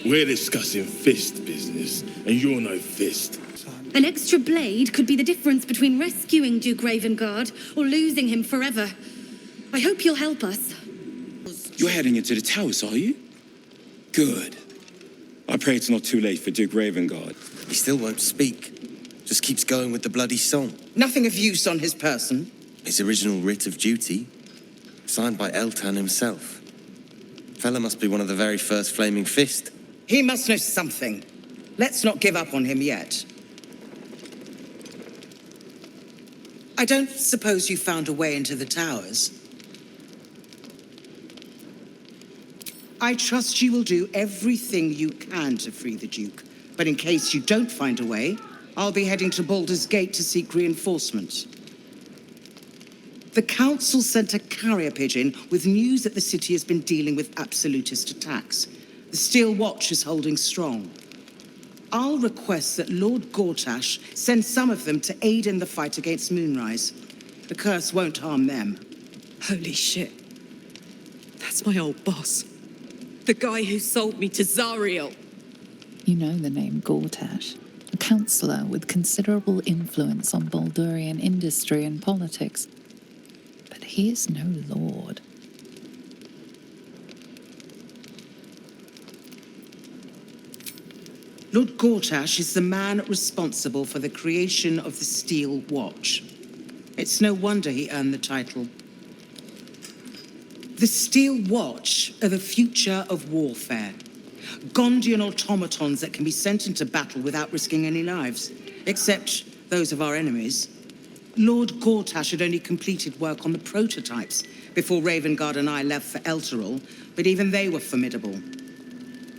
We're discussing fist business, and you're no fist. An extra blade could be the difference between rescuing Duke Ravengard or losing him forever. I hope you'll help us. You're heading into the towers, are you? Good. I pray it's not too late for Duke Ravengard. He still won't speak. Just keeps going with the bloody song. Nothing of use on his person. His original writ of duty, signed by Eltan himself. Fella must be one of the very first Flaming Fist. He must know something. Let's not give up on him yet. I don't suppose you found a way into the towers? I trust you will do everything you can to free the Duke. But in case you don't find a way, I'll be heading to Baldur's Gate to seek reinforcements. The Council sent a carrier pigeon with news that the city has been dealing with absolutist attacks. The Steel Watch is holding strong. I'll request that Lord Gortash send some of them to aid in the fight against Moonrise. The curse won't harm them. Holy shit. That's my old boss. The guy who sold me to Zariel. You know the name Gortash, a councillor with considerable influence on Baldurian industry and politics. But he is no lord. Lord Gortash is the man responsible for the creation of the Steel Watch. It's no wonder he earned the title. The Steel Watch are the future of warfare. Gondian automatons that can be sent into battle without risking any lives, except those of our enemies. Lord Gortash had only completed work on the prototypes before Ravengard and I left for Elturel, but even they were formidable.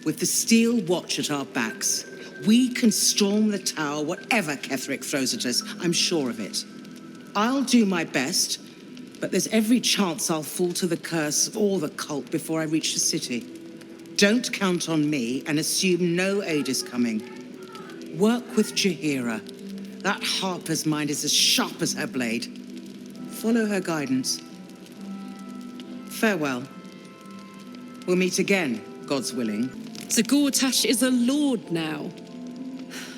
With the Steel Watch at our backs, we can storm the tower whatever Ketheric throws at us, I'm sure of it. I'll do my best, but there's every chance I'll fall to the curse or the cult before I reach the city. Don't count on me and assume no aid is coming. Work with Jaheira. That harper's mind is as sharp as her blade. Follow her guidance. Farewell. We'll meet again, God's willing. So Gortash is a lord now.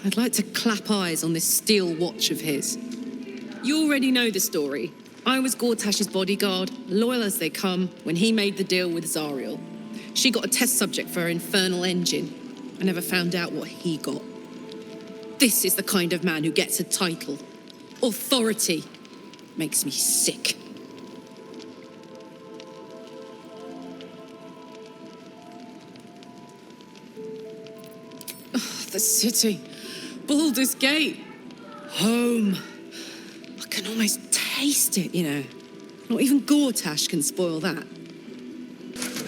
I'd like to clap eyes on this Steel Watch of his. You already know the story. I was Gortash's bodyguard, loyal as they come, when he made the deal with Zariel. She got a test subject for her infernal engine. I never found out what he got. This is the kind of man who gets a title. Authority. Makes me sick. The city. Baldur's Gate. Home. I can almost taste it, you know. Not even Gortash can spoil that.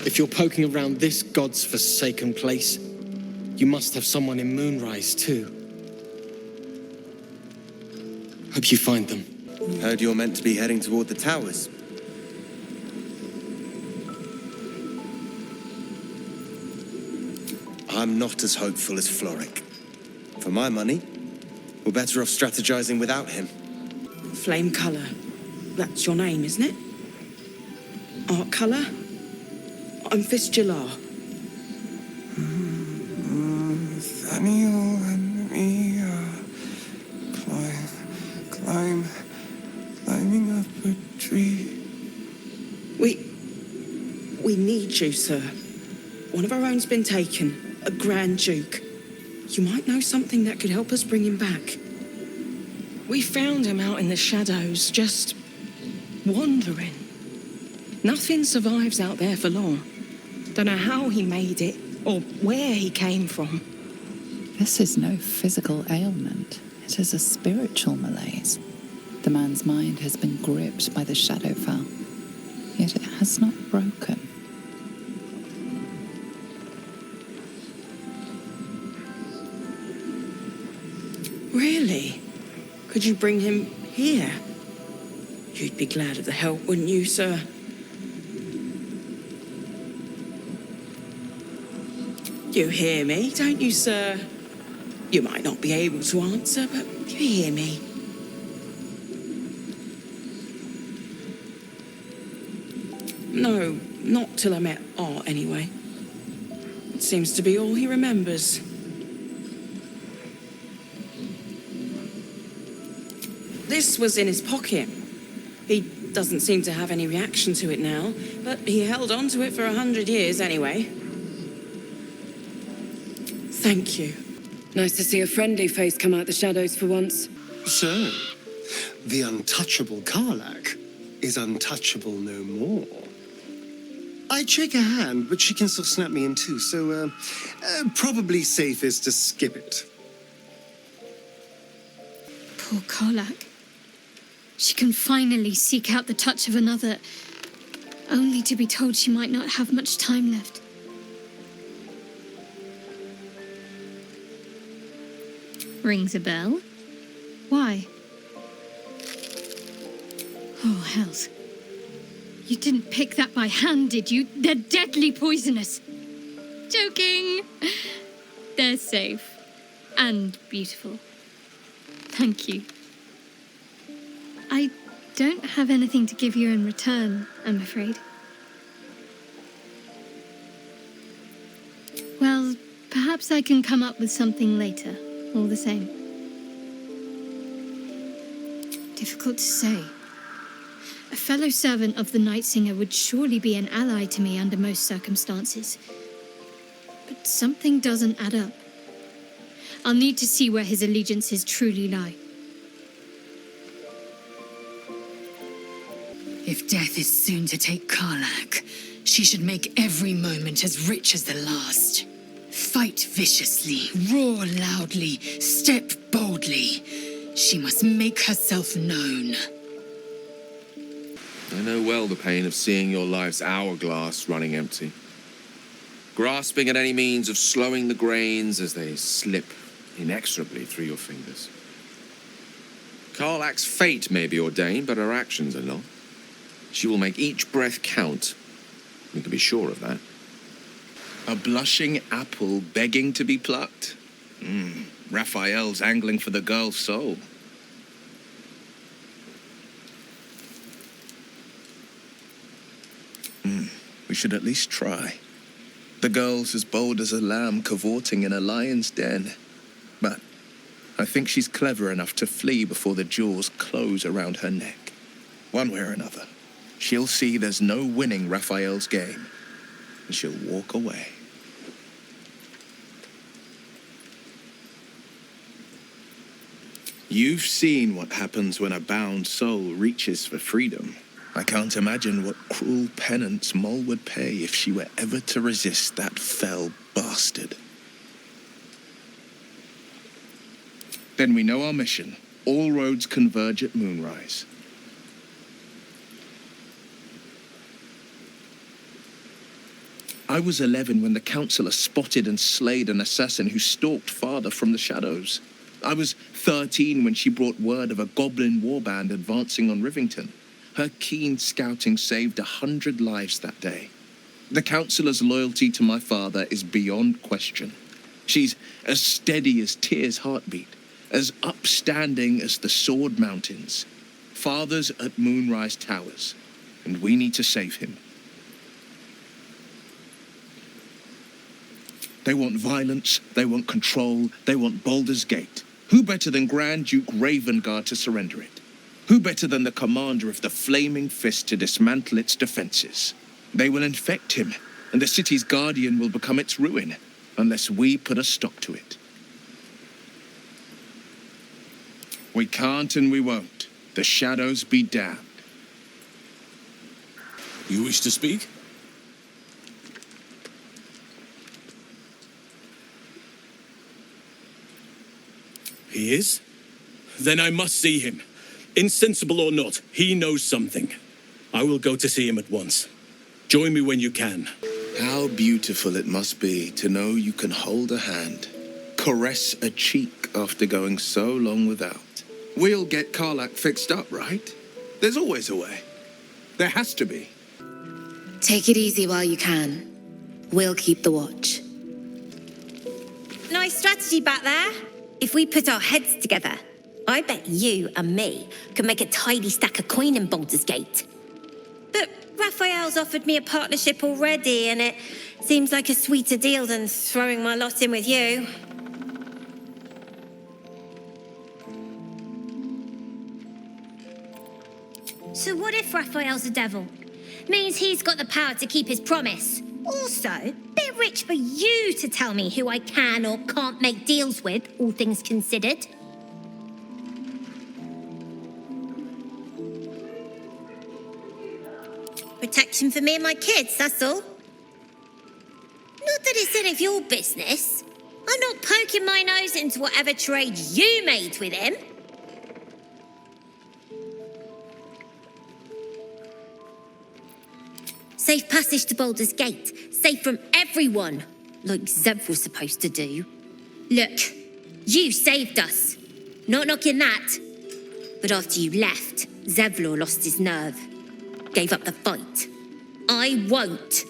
If you're poking around this god's forsaken place, you must have someone in Moonrise too. Hope you find them. Heard you're meant to be heading toward the towers. I'm not as hopeful as Floric. For my money, we're better off strategizing without him. Flame Colour. That's your name, isn't it? Art Colour? I'm Fistula. Nathaniel and me climbing up a tree. We need you, sir. One of our own's been taken. A Grand Duke. You might know something that could help us bring him back. We found him out in the shadows, just wandering. Nothing survives out there for long. Don't know how he made it, or where he came from. This is no physical ailment. It is a spiritual malaise. The man's mind has been gripped by the Shadowfell, yet it has not broken. Really? Could you bring him here? You'd be glad of the help, wouldn't you, sir? You hear me, don't you, sir? You might not be able to answer, but you hear me. No, not till I met Art, anyway. Seems to be all he remembers. This was in his pocket. He doesn't seem to have any reaction to it now, but he held on to it for 100 years anyway. Thank you. Nice to see a friendly face come out the shadows for once. So, the untouchable Karlach is untouchable no more. I'd shake her hand, but she can still snap me in two, so probably safest to skip it. Poor Karlach. She can finally seek out the touch of another, only to be told she might not have much time left. Rings a bell? Why? Oh, hells. You didn't pick that by hand, did you? They're deadly poisonous. Joking. They're safe. And beautiful. Thank you. I don't have anything to give you in return, I'm afraid. Well, perhaps I can come up with something later, all the same. Difficult to say. A fellow servant of the Night Singer would surely be an ally to me under most circumstances. But something doesn't add up. I'll need to see where his allegiances truly lie. If death is soon to take Karlach, she should make every moment as rich as the last. Fight viciously, roar loudly, step boldly. She must make herself known. I know well the pain of seeing your life's hourglass running empty. Grasping at any means of slowing the grains as they slip inexorably through your fingers. Karlach's fate may be ordained, but her actions are not. She will make each breath count. You can be sure of that. A blushing apple begging to be plucked. Raphael's angling for the girl's soul. We should at least try. The girl's as bold as a lamb cavorting in a lion's den. But I think she's clever enough to flee before the jaws close around her neck. One way or another, she'll see there's no winning Raphael's game, and she'll walk away. You've seen what happens when a bound soul reaches for freedom. I can't imagine what cruel penance Moll would pay if she were ever to resist that fell bastard. Then we know our mission. All roads converge at moonrise. I was 11 when the councillor spotted and slayed an assassin who stalked father from the shadows. I was 13 when she brought word of a goblin warband advancing on Rivington. Her keen scouting saved 100 lives that day. The councillor's loyalty to my father is beyond question. She's as steady as Tyr's heartbeat, as upstanding as the Sword Mountains. Father's at Moonrise Towers, and we need to save him. They want violence, they want control, they want Baldur's Gate. Who better than Grand Duke Ravengard to surrender it? Who better than the commander of the Flaming Fist to dismantle its defenses? They will infect him, and the city's guardian will become its ruin, unless we put a stop to it. We can't and we won't. The shadows be damned. You wish to speak? He is? Then I must see him. Insensible or not, he knows something. I will go to see him at once. Join me when you can. How beautiful it must be to know you can hold a hand, caress a cheek after going so long without. We'll get Karlach fixed up, right? There's always a way. There has to be. Take it easy while you can. We'll keep the watch. Nice strategy back there. If we put our heads together, I bet you and me could make a tidy stack of coin in Baldur's Gate. But Raphael girls offered me a partnership already, and it seems like a sweeter deal than throwing my lot in with you. So what if Raphael's a devil? Means he's got the power to keep his promise. Also, bit rich for you to tell me who I can or can't make deals with, all things considered. Protection for me and my kids, that's all. Not that it's any of your business. I'm not poking my nose into whatever trade you made with him. Safe passage to Baldur's Gate. Safe from everyone, like Zev was supposed to do. Look, you saved us. Not knocking that. But after you left, Zevlor lost his nerve. Gave up the fight. I won't.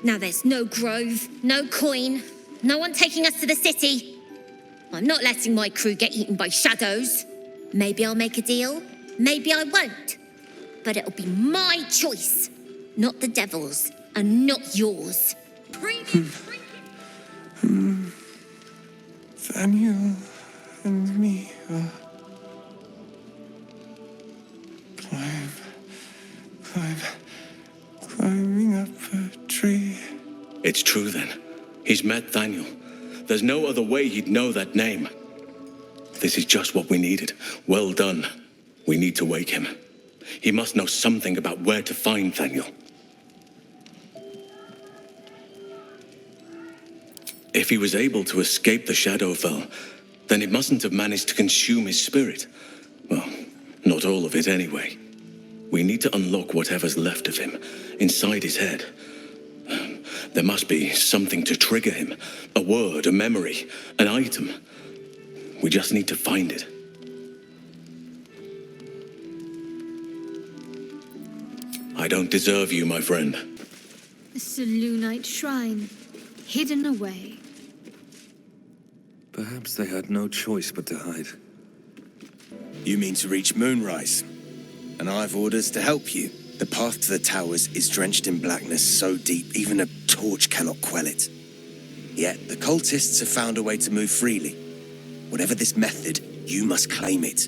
Now there's no grove, no coin, no one taking us to the city. I'm not letting my crew get eaten by shadows. Maybe I'll make a deal, maybe I won't. But it'll be my choice, not the devil's, and not yours. Daniel and me are climbing up a tree. It's true then. He's met Daniel. There's no other way he'd know that name. This is just what we needed. Well done. We need to wake him. He must know something about where to find Daniel. If he was able to escape the Shadowfell, then it mustn't have managed to consume his spirit. Well, not all of it anyway. We need to unlock whatever's left of him, inside his head. There must be something to trigger him. A word, a memory, an item. We just need to find it. I don't deserve you, my friend. The Selûnite shrine, hidden away. Perhaps they had no choice but to hide. You mean to reach Moonrise? And I've orders to help you. The path to the towers is drenched in blackness so deep even a torch cannot quell it. Yet the cultists have found a way to move freely. Whatever this method, you must claim it.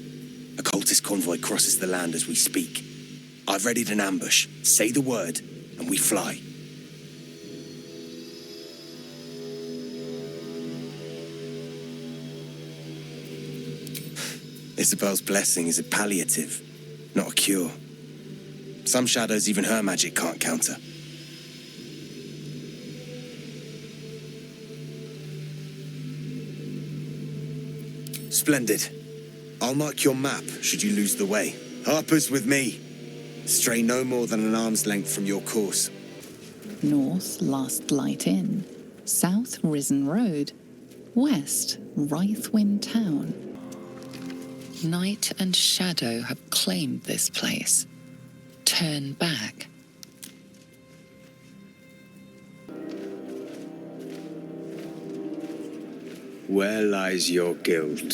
A cultist convoy crosses the land as we speak. I've readied an ambush. Say the word, and we fly. Isabel's blessing is a palliative, not a cure. Some shadows even her magic can't counter. Splendid. I'll mark your map should you lose the way. Harper's with me. Stray no more than an arm's length from your course. North, Last Light Inn. South, Risen Road. West, Rythwin Town. Night and shadow have claimed this place. Turn back. Where lies your guilt?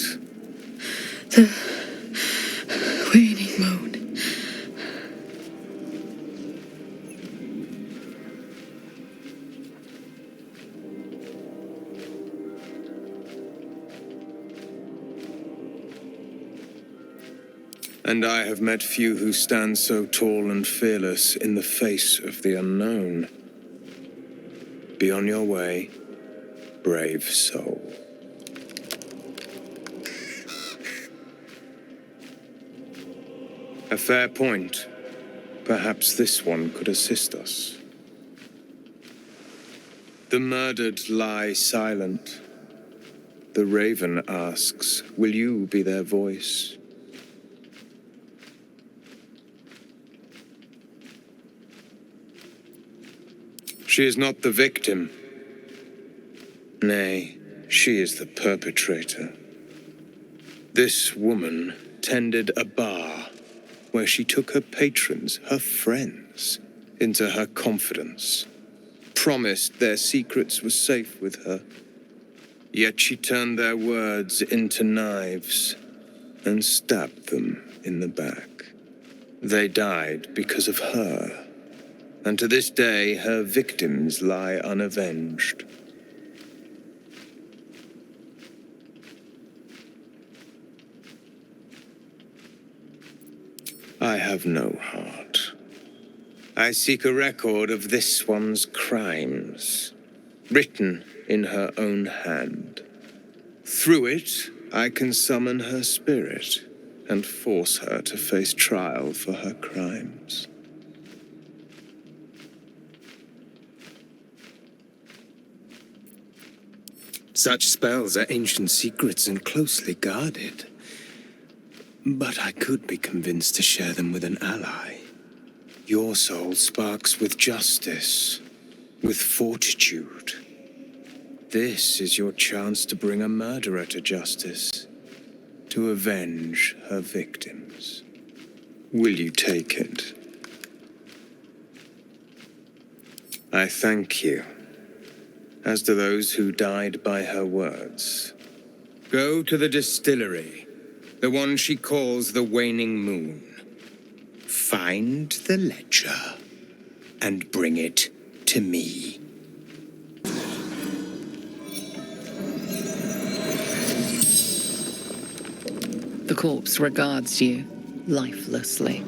The waning moon. And I have met few who stand so tall and fearless in the face of the unknown. Be on your way, brave soul. A fair point. Perhaps this one could assist us. The murdered lie silent. The raven asks, will you be their voice? She is not the victim. Nay, she is the perpetrator. This woman tended a bar where she took her patrons, her friends, into her confidence, promised their secrets were safe with her. Yet she turned their words into knives and stabbed them in the back. They died because of her. and to this day her victims lie unavenged. I have no heart. I seek a record of this one's crimes, written in her own hand. Through it, I can summon her spirit and force her to face trial for her crimes. Such spells are ancient secrets and closely guarded. But I could be convinced to share them with an ally. Your soul sparks with justice, with fortitude. This is your chance to bring a murderer to justice, to avenge her victims. Will you take it? I thank you, as do those who died by her words. Go to the distillery, the one she calls the Waning Moon. Find the ledger and bring it to me. The corpse regards you lifelessly.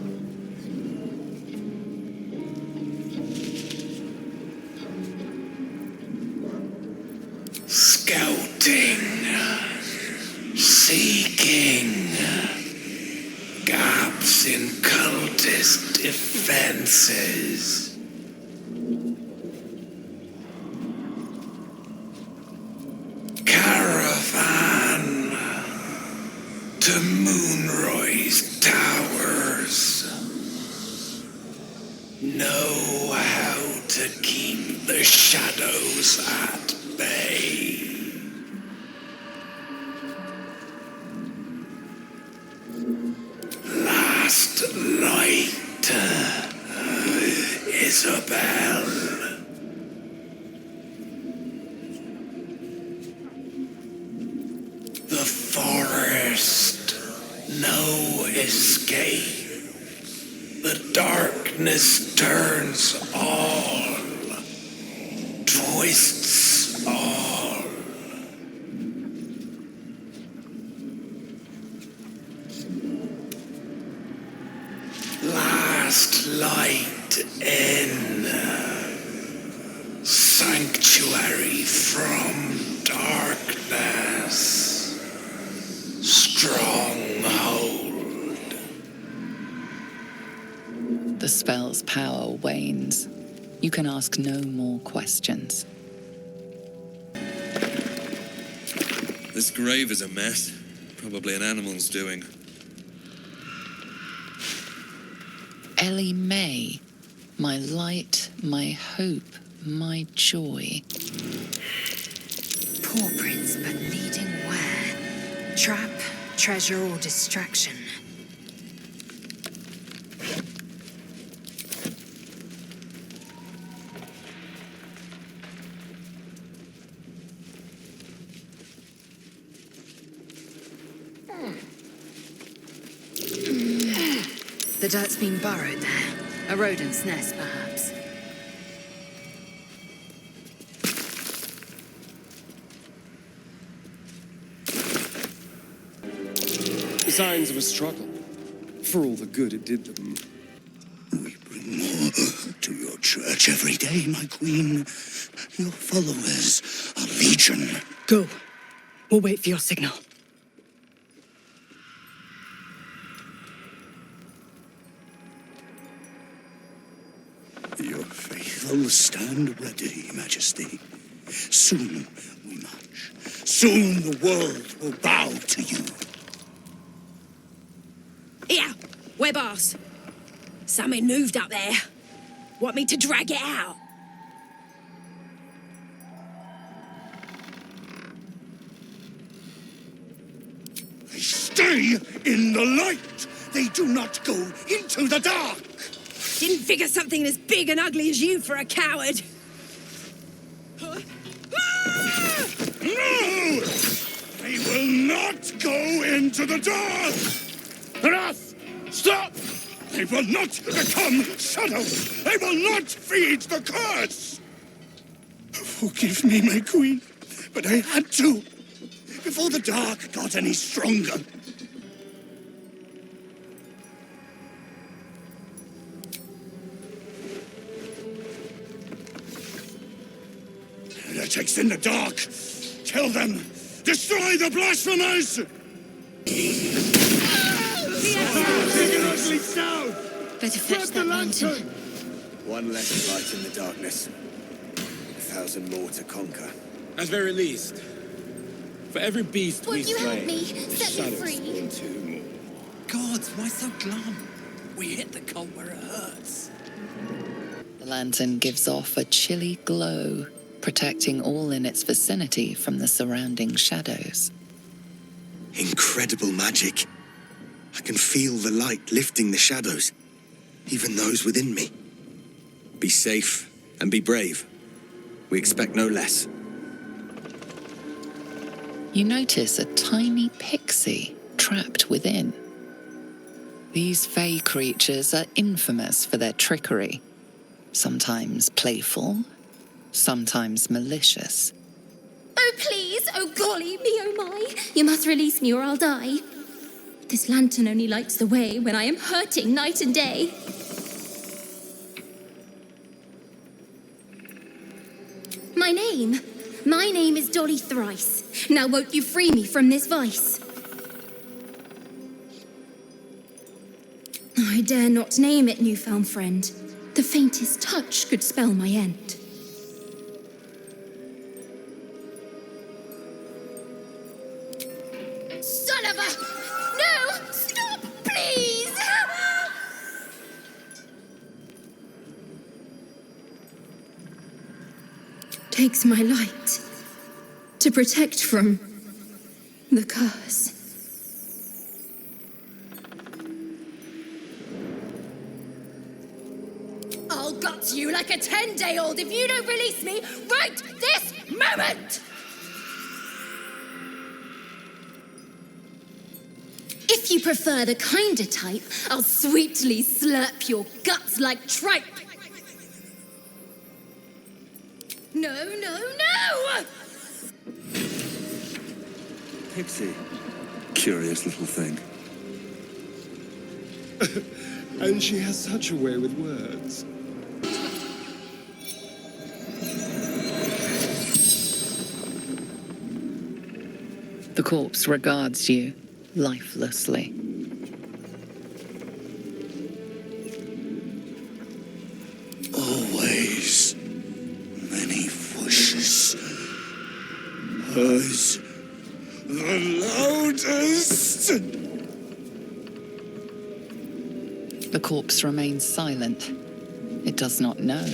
Scouting, seeking, gaps in cultist defenses. Caravan to Moonroy's towers. Know how to keep the shadows at bay. Last light, Isabel. The forest, no escape. The darkness turns all, twists all. Last light in, sanctuary from darkness. Stronghold. The spell's power wanes. You can ask no more questions. This grave is a mess. Probably an animal's doing. Ellie May, my light, my hope, my joy. Paw prints, but leading where? Trap, treasure, or distraction? The dirt's been burrowed there. A rodent's nest, perhaps. Signs of a struggle, for all the good it did them. We bring more to your church every day, my queen. Your followers are legion. Go. We'll wait for your signal. Your faithful stand ready, Majesty. Soon we march. Soon the world will bow to you. Here, we're boss. Something moved up there. Want me to drag it out? They stay in the light. They do not go into the dark. Didn't figure something as big and ugly as you for a coward. No! They will not go into the dark! Enough! Stop! They will not become shadows! They will not feed the curse! Forgive me, my queen, but I had to, before the dark got any stronger. Heretics in the dark! Kill them! Destroy the blasphemers! Better fetch that lantern. One less fight in the darkness. 1,000 more to conquer. At very least, for every beast we slay, help me? the Set me shadows free. spawn 2 more. Gods, why so glum? We hit the cult where it hurts. The lantern gives off a chilly glow, protecting all in its vicinity from the surrounding shadows. Incredible magic. I can feel the light lifting the shadows, even those within me. Be safe and be brave. We expect no less. You notice a tiny pixie trapped within. These fey creatures are infamous for their trickery, sometimes playful, sometimes malicious. Oh, please! Oh, golly me, oh my! You must release me or I'll die. This lantern only lights the way when I am hurting night and day. My name is Dolly Thrice. Now won't you free me from this vice? I dare not name it, newfound friend. The faintest touch could spell my end. Son of a... No! Stop, please! Takes my light to protect from the curse. I'll gut you like a 10-day-old if you don't release me right this moment! If you prefer the kinder type, I'll sweetly slurp your guts like tripe. No, no, no! Pixie. Curious little thing. And she has such a way with words. The corpse regards you lifelessly. Always many wishes. Hers the loudest. The corpse remains silent. It does not know.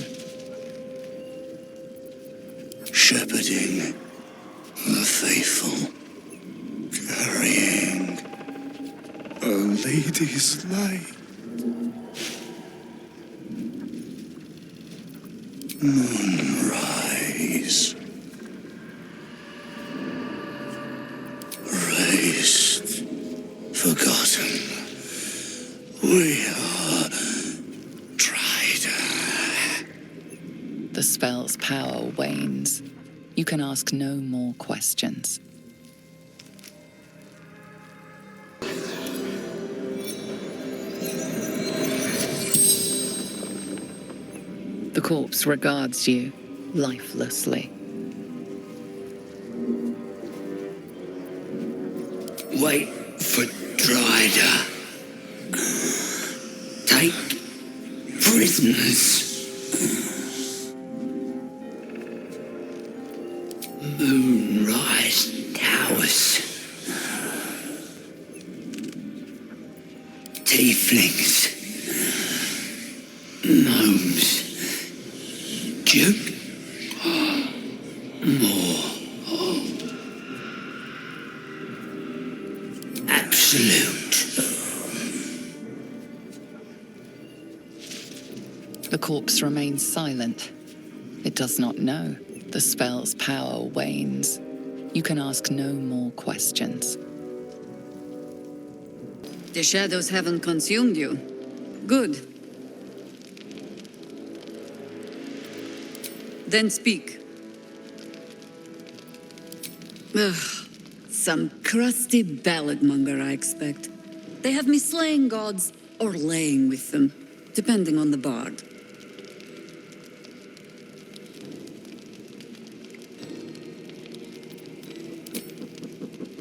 Shepherding the faithful. Carrying a lady's light. Moonrise. Raised. Forgotten. We are tried. The spell's power wanes. You can ask no more questions. The corpse regards you lifelessly. Wait for Drider. Take prisoners. Moonrise towers. Tieflings. Gnomes. Duke. More. Absolute. The corpse remains silent. It does not know. The spell's power wanes. You can ask no more questions. The shadows haven't consumed you. Good. Then speak. Ugh, some crusty ballad monger, I expect. They have me slaying gods or laying with them, depending on the bard.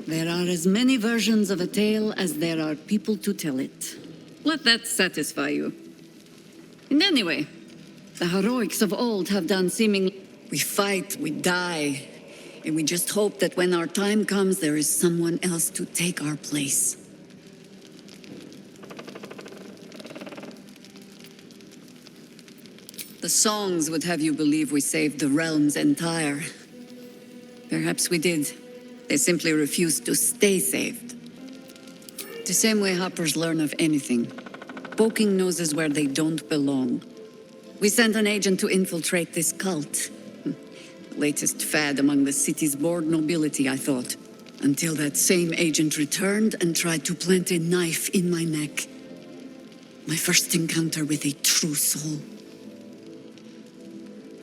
There are as many versions of a tale as there are people to tell it. Let that satisfy you. And anyway, the heroics of old have done seemingly... We fight, we die, and we just hope that when our time comes, there is someone else to take our place. The songs would have you believe we saved the realm's entire. Perhaps we did. They simply refused to stay saved. The same way hoppers learn of anything. Poking noses where they don't belong. We sent an agent to infiltrate this cult. The latest fad among the city's bored nobility, I thought. Until that same agent returned and tried to plant a knife in my neck. My first encounter with a true soul.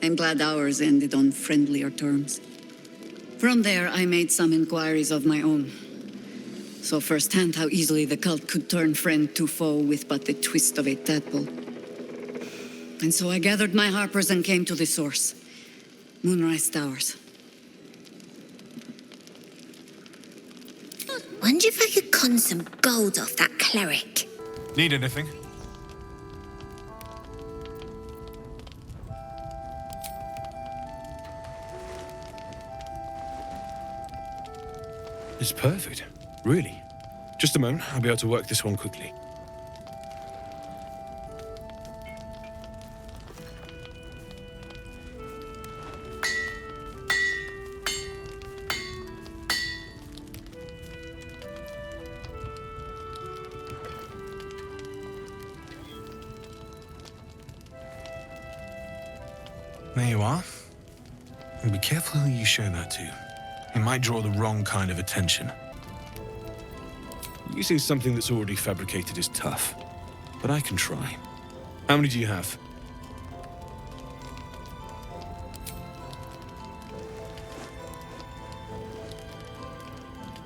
I'm glad ours ended on friendlier terms. From there, I made some inquiries of my own. Saw firsthand how easily the cult could turn friend to foe with but the twist of a tadpole. And so I gathered my harpers and came to the source. Moonrise Towers. Wonder if I could con some gold off that cleric. Need anything? It's perfect. Really. Just a moment, I'll be able to work this one quickly. There you are. And be careful who you show that to. It might draw the wrong kind of attention. Using something that's already fabricated is tough, but I can try. How many do you have?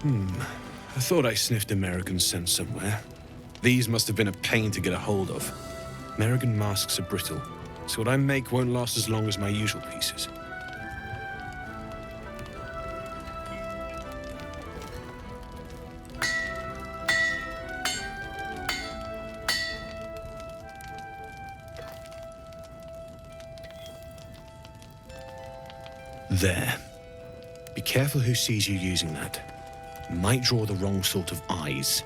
I thought I sniffed American scent somewhere. These must have been a pain to get a hold of. American masks are brittle, so what I make won't last as long as my usual pieces. There. Be careful who sees you using that. It might draw the wrong sort of eyes.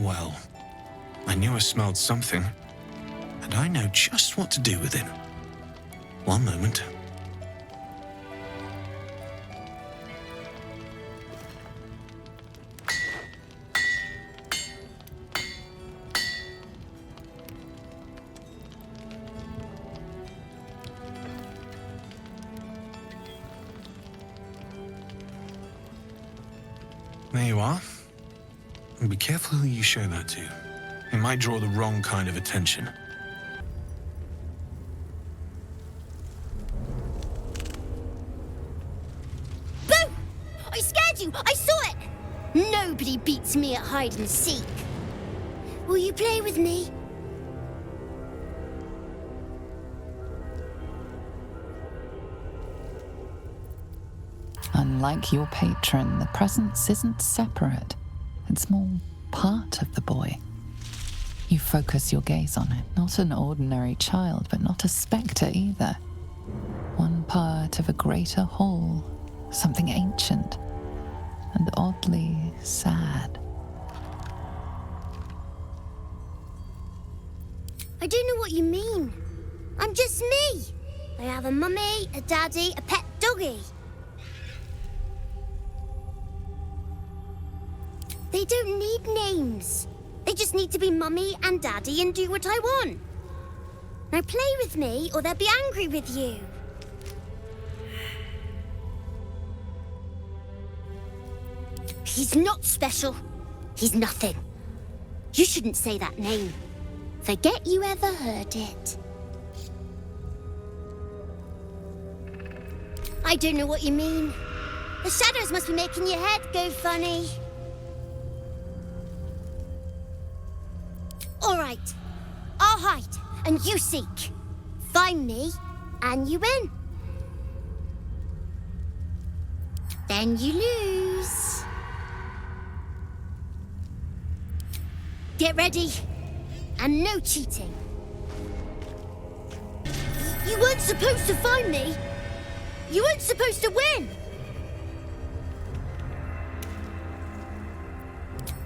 Well. I knew I smelled something, and I know just what to do with it. One moment. There you are. And be careful who you show that to. It might draw the wrong kind of attention. Boo! I scared you! I saw it! Nobody beats me at hide and seek. Will you play with me? Unlike your patron, the presence isn't separate. It's more part of the boy. You focus your gaze on it, not an ordinary child, but not a spectre either. One part of a greater whole, something ancient and oddly sad. I don't know what you mean. I'm just me. I have a mummy, a daddy, a pet doggy. They don't need names. They just need to be mummy and daddy and do what I want. Now play with me, or they'll be angry with you. He's not special. He's nothing. You shouldn't say that name. Forget you ever heard it. I don't know what you mean. The shadows must be making your head go funny. All right. I'll hide, and you seek. Find me, and you win. Then you lose. Get ready. And no cheating. You weren't supposed to find me. You weren't supposed to win.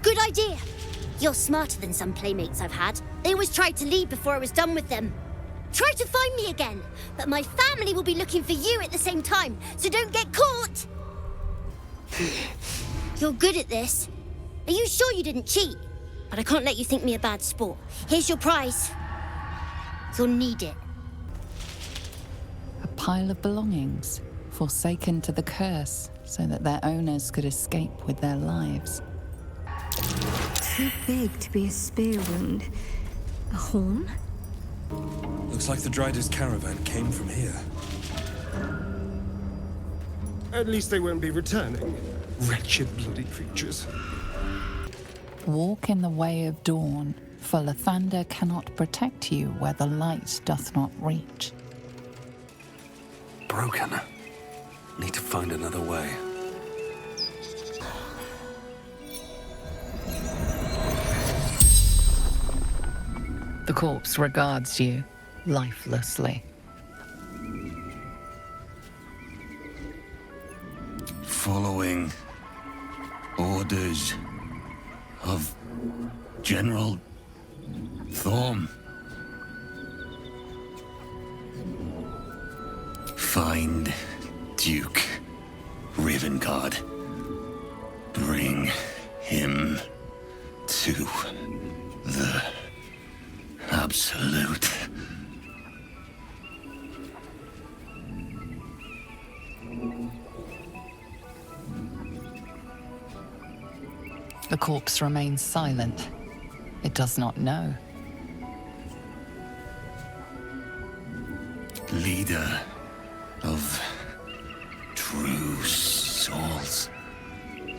Good idea. You're smarter than some playmates I've had. They always tried to leave before I was done with them. Try to find me again, but my family will be looking for you at the same time, so don't get caught. You're good at this. Are you sure you didn't cheat? But I can't let you think me a bad sport. Here's your prize. You'll need it. A pile of belongings, forsaken to the curse, so that their owners could escape with their lives. Too big to be a spear wound. A horn? Looks like the Driders' caravan came from here. At least they won't be returning. Wretched bloody creatures. Walk in the way of dawn, for Lathander cannot protect you where the light doth not reach. Broken. Need to find another way. The corpse regards you lifelessly. Following orders of General Thorm. Find Duke Ravengard. Bring him to the Absolute. The corpse remains silent. It does not know. Leader of true souls.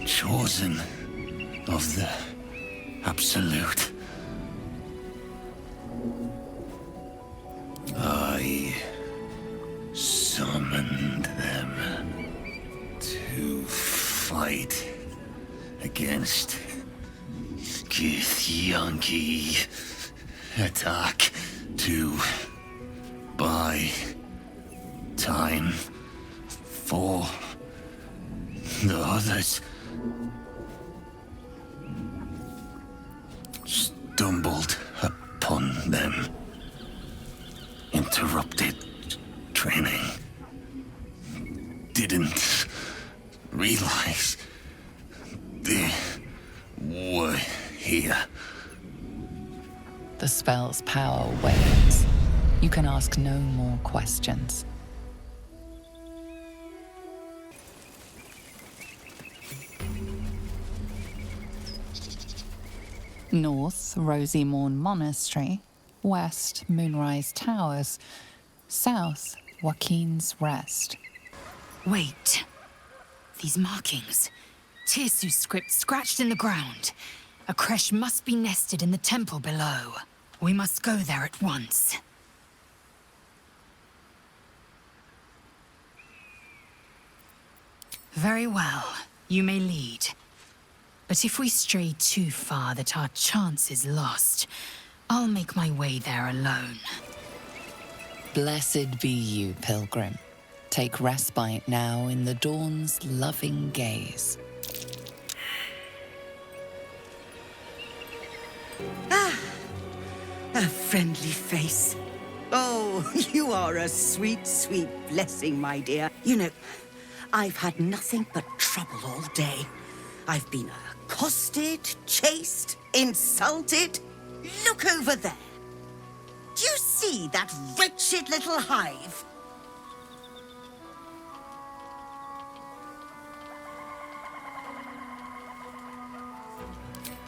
Chosen of the Absolute. I summoned them to fight against gitьянки, attack to buy time for the others. Stumbled upon them. Interrupted training. Didn't realize they were here. The spell's power wanes. You can ask no more questions. North, Rosy Morn Monastery. West, Moonrise Towers. South, Joaquin's Rest. Wait. These markings. Tirsu's script scratched in the ground. A creche must be nested in the temple below. We must go there at once. Very well. You may lead. But if we stray too far that our chance is lost, I'll make my way there alone. Blessed be you, pilgrim. Take respite now in the dawn's loving gaze. A friendly face. Oh, you are a sweet, sweet blessing, my dear. You know, I've had nothing but trouble all day. I've been accosted, chased, insulted. Look over there. Do you see that wretched little hive?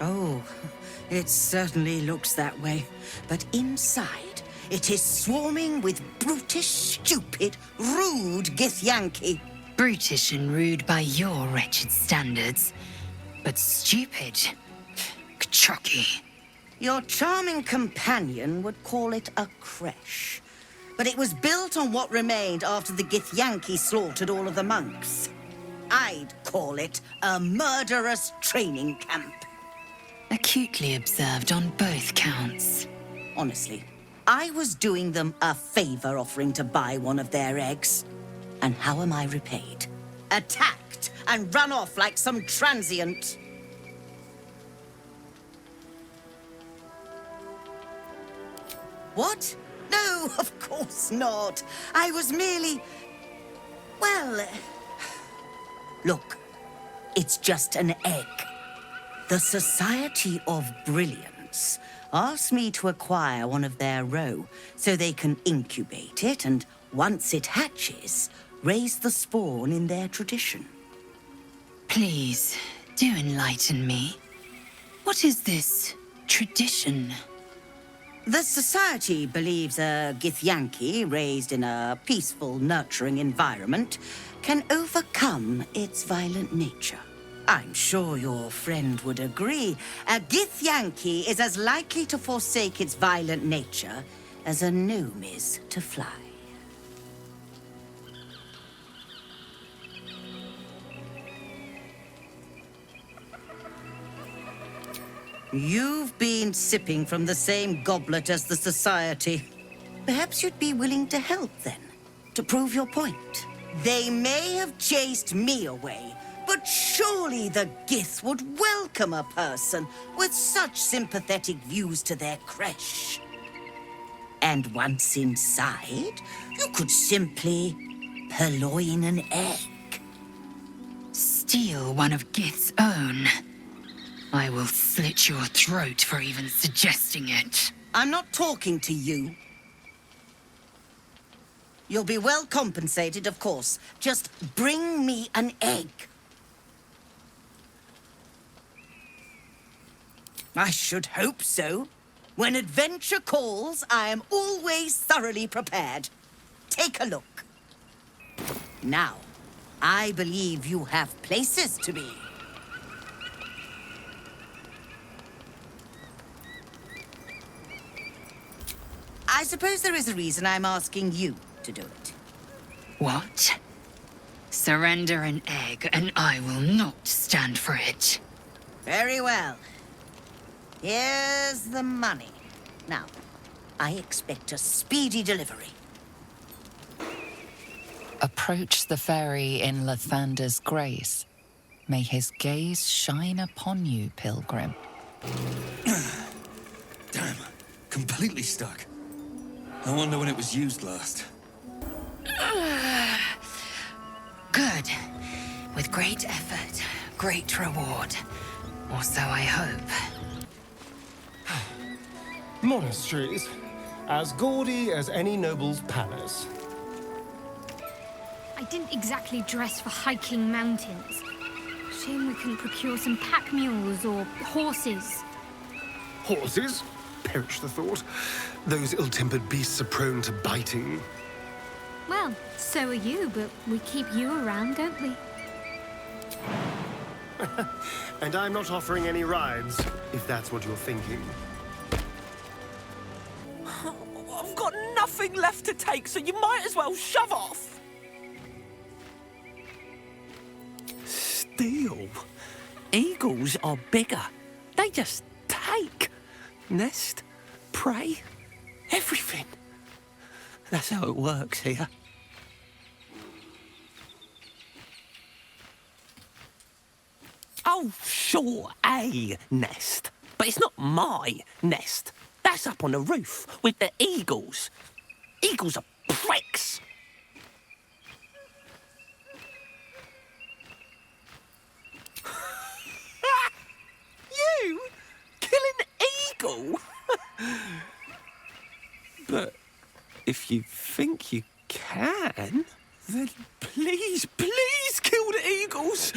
Oh, it certainly looks that way. But inside, it is swarming with brutish, stupid, rude gitьянки. Brutish and rude by your wretched standards, but stupid. Kachaki. Your charming companion would call it a creche. But it was built on what remained after the gitьянки slaughtered all of the monks. I'd call it a murderous training camp. Acutely observed on both counts. Honestly, I was doing them a favor offering to buy one of their eggs. And how am I repaid? Attacked and run off like some transient. What? No, of course not. I was merely... well... Look, it's just an egg. The Society of Brilliance asked me to acquire one of their roe so they can incubate it and, once it hatches, raise the spawn in their tradition. Please, do enlighten me. What is this tradition? The Society believes a gitьянки raised in a peaceful, nurturing environment can overcome its violent nature. I'm sure your friend would agree. A gitьянки is as likely to forsake its violent nature as a gnome is to fly. You've been sipping from the same goblet as the Society. Perhaps you'd be willing to help then, to prove your point. They may have chased me away, but surely the Gith would welcome a person with such sympathetic views to their creche. And once inside, you could simply purloin an egg. Steal one of Gith's own. I will slit your throat for even suggesting it. I'm not talking to you. You'll be well compensated, of course. Just bring me an egg. I should hope so. When adventure calls, I am always thoroughly prepared. Take a look. Now, I believe you have places to be. I suppose there is a reason I'm asking you to do it. What? Surrender an egg, and I will not stand for it. Very well. Here's the money. Now, I expect a speedy delivery. Approach the fairy in Lathander's grace. May his gaze shine upon you, pilgrim. Damn, completely stuck. I wonder when it was used last. Good. With great effort, great reward. Or so I hope. Monasteries. As gaudy as any noble's palace. I didn't exactly dress for hiking mountains. Shame we couldn't procure some pack mules or horses. Horses? Perish the thought. Those ill-tempered beasts are prone to biting. Well, so are you, but we keep you around, don't we? And I'm not offering any rides, if that's what you're thinking. I've got nothing left to take, so you might as well shove off. Steal? Eagles are bigger. They just take. Nest, prey, everything. That's how it works here. Oh, sure, a nest. But it's not my nest. That's up on the roof with the eagles. Eagles are pricks. You? Kill an eagle? But if you think you can, then please, please kill the eagles.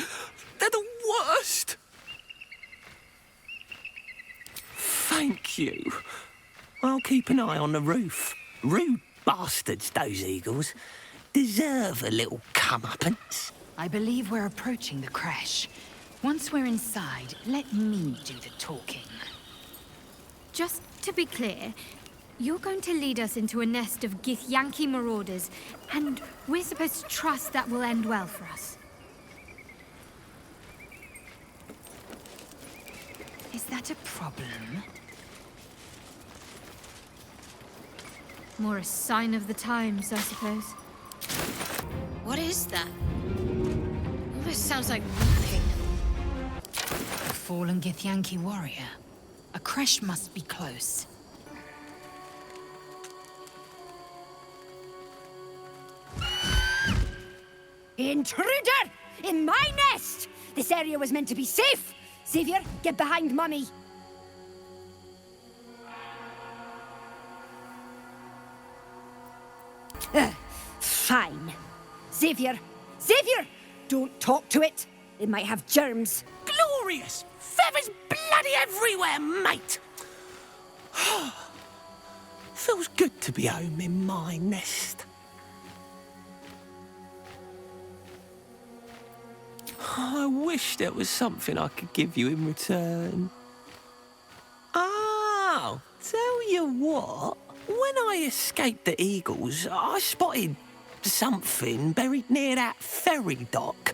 They're the worst. Thank you. I'll keep an eye on the roof. Rude bastards, those eagles. Deserve a little comeuppance. I believe we're approaching the crash. Once we're inside, let me do the talking. Just to be clear, you're going to lead us into a nest of gitьянки marauders, and we're supposed to trust that will end well for us. Is that a problem? More a sign of the times, I suppose. What is that? Almost sounds like rapping. A fallen gitьянки warrior. A crash must be close. Intruder! In my nest! This area was meant to be safe! Xavier, get behind Mummy! Fine. Xavier! Xavier! Don't talk to it! It might have germs. Glorious! Feathers bloody everywhere, mate! Feels good to be home in my nest. I wish there was something I could give you in return. Oh, tell you what. When I escaped the eagles, I spotted something buried near that ferry dock.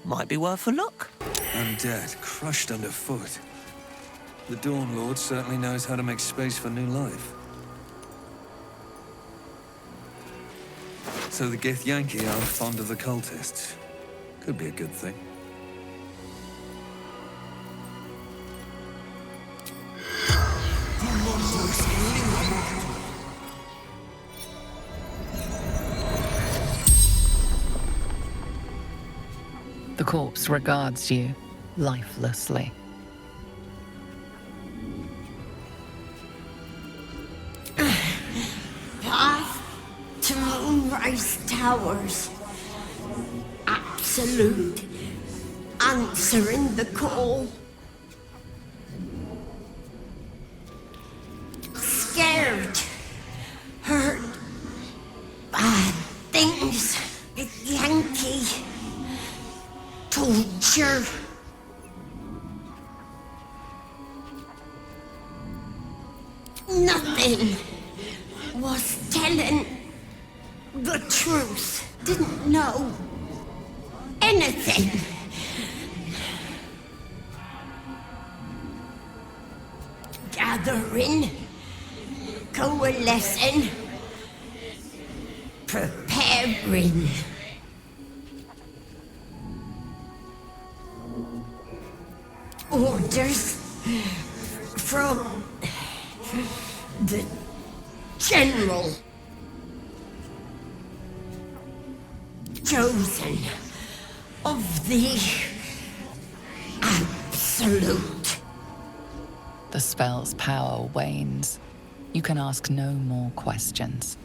Might be worth a look. Undead, crushed underfoot. The Dawn Lord certainly knows how to make space for new life. So the gitьянки are fond of the cultists. Could be a good thing. The corpse regards you lifelessly. Path to Moonrise Towers. Absolute. Answering the call. Scared. Heard bad things. Yankee. Torture. Nothing was telling the truth. Didn't know anything. Gathering, coalescing, preparing. Orders from the General. Chosen of the Absolute. The spell's power wanes. You can ask no more questions.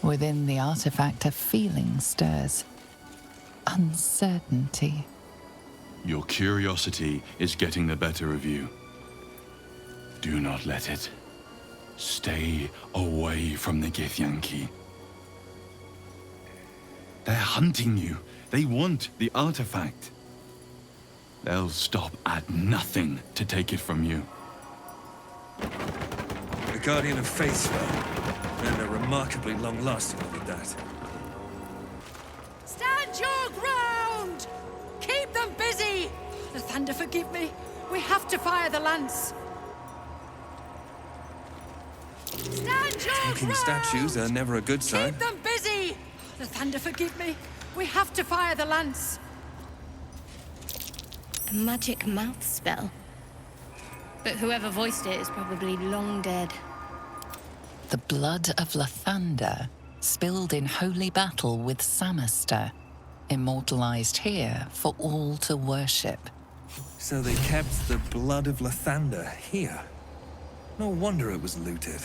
Within the artifact, a feeling stirs. Uncertainty. Your curiosity is getting the better of you. Do not let it. Stay away from the gitьянки. They're hunting you. They want the artifact. They'll stop at nothing to take it from you. The Guardian of Faith spell, and a remarkably long-lasting one at that. Stand your ground! Keep them busy! The thunder forgive me. We have to fire the lance. Stand your Talking ground! statues are never a good sign. Keep them busy! The thunder forgive me. We have to fire the lance. A magic mouth spell. But whoever voiced it is probably long dead. The blood of Lathander, spilled in holy battle with Samaster, immortalized here for all to worship. So they kept the blood of Lathander here. No wonder it was looted.